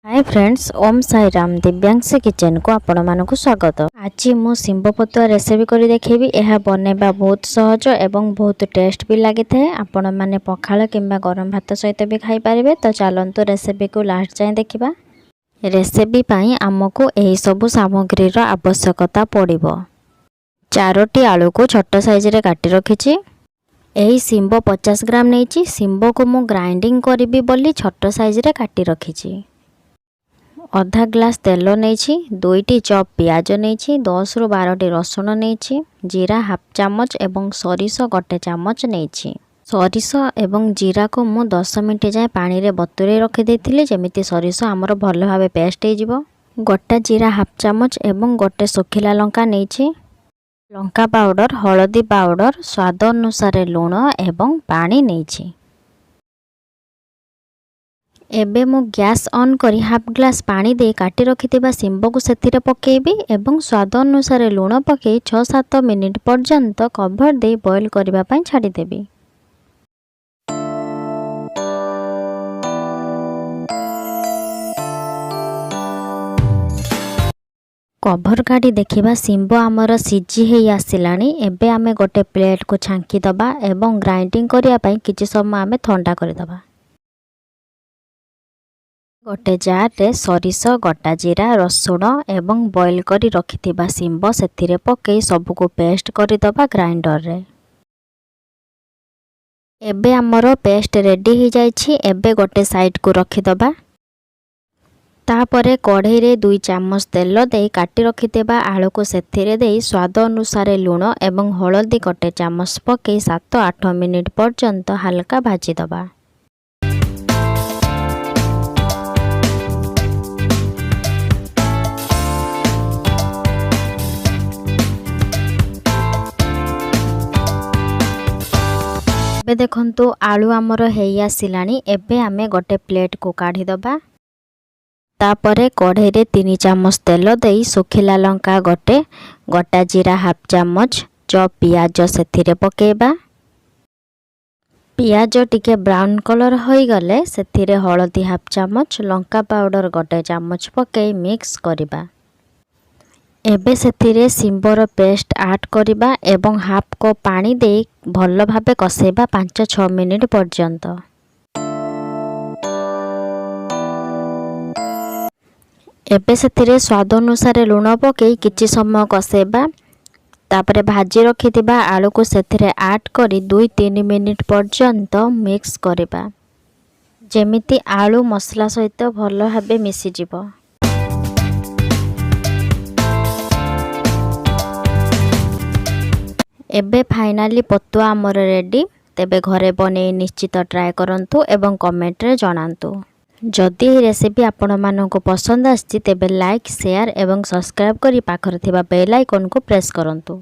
Hi friends, ओम Sai Ram Divyansh kitchen को आपण मानक स्वागत। आज मु शिंब पतुआ रेसिपी करी देखेबी। यह बनेबा बहुत सहज एवं बहुत टेस्ट भी लगी थाए। आपण माने पखाल किंबा गरम भात सहित भी खाई पारिबे। तो चलंतु रेसिपी को लास्ट जाए देखिबा। रेसिपी पाई आमको एही सबु सामग्री रो आवश्यकता पड़िबो। 4टी आलू को छोट साइज रे काटी रखिछि। एही शिंब 50 ग्राम नैछि। शिंब को मु ग्राइंडिंग करबी बोली छोट साइज रे काटी रखिछि। आधा ग्लास तेल नहीं, 2टी चॉप पियाज नहीं, 10 ରୁ 12टी रसुण नहीं, जीरा हाफ चामच एवं सरिष 1 चामच नहीं। सरिष एवं जीरा को मु 10 मिनट जाए पानी रे बतुरे रखी देथिली जेमिति सरिष हमर भल भाबे पेस्ट हे जिवो। गोटा जीरा हाफ चामच एवं गोटे सुखिला लंका नहीं, लंका पाउडर, हळदी पाउडर, स्वाद अनुसार लूण एवं पानी नहीं। एबे मु गैस ऑन करी हाफ ग्लास पानी दे काटी रखिथिबा शिंब को सेथिरे पकेबी एवं स्वाद अनुसार लूण पके 6-7 मिनिट पर्यंत कवर दे बॉईल करबा पई छाडी देबी। कवर काटी देखिबा शिंब आमर सिझी हेई आसिलानी। एबे आमे गोटे प्लेट को छांकी दबा एवं ग्राइंडिंग करिया पई किछि समय आमे ठंडा करि दबा। गोटे जार रे सरिष, गोटा जीरा, रसुण एवं बॉईल करी रखिथिबा शिंब सेथिरे पके सबको पेस्ट करि दबा ग्राइंडर रे। एबे हमरो पेस्ट रेडी हो जाइछि। एबे गोटे साइड को रखि दबा। तापरे कढ़ई रे 2 चामच तेल दे काटी रखिथिबा आलू को सेथिरे दे स्वाद अनुसार लूण एवं हळदी 1 चामच पके 7-8 मिनिट पर्यंत हल्का भाजी दबा। एबे देखंतु आलू आमर हेई आसिलानी। एबे आमे गोटे प्लेट को काढ़ी दबा। तापरे कढ़ई रे 3 चामच तेल देई सुखिला लंका गोटे, गोटा जीरा हाफ चामच, चॉप पियाज सेथिरे पकेबा। पियाज टिके ब्राउन कलर होई गले सेथिरे हळदी हाफ चामच, लंका पाउडर 1 चामच पके मिक्स करिबा। एबे सेथिरे शिंबर पेस्ट ऐड करिबा एवं हाफ कप पानी दे भल भाबे कसेबा 5-6 मिनिट पर्यंत। एबे सेथिरे स्वाद अनुसार लूण पके किछि समय कसेबा। तापरे भाजी रखिथिबा आलू को सेथिरे ऐड करी 2-3 मिनिट पर्यंत मिक्स करिबा जेमिति आलू मसला सहित भल भाबे मिसी जिवो। एबे फाइनाली पतुआ आमर रेडी। तेबे घरे बने निश्चित ट्राए करंतु एवं कमेंट रे जणांतु। जदि रेसिपी आपण मानक पसंद आछि तेबे लाइक, शेयर एवं सब्सक्राइब करी पाखर थिबा बेल आइकन को प्रेस करंतु।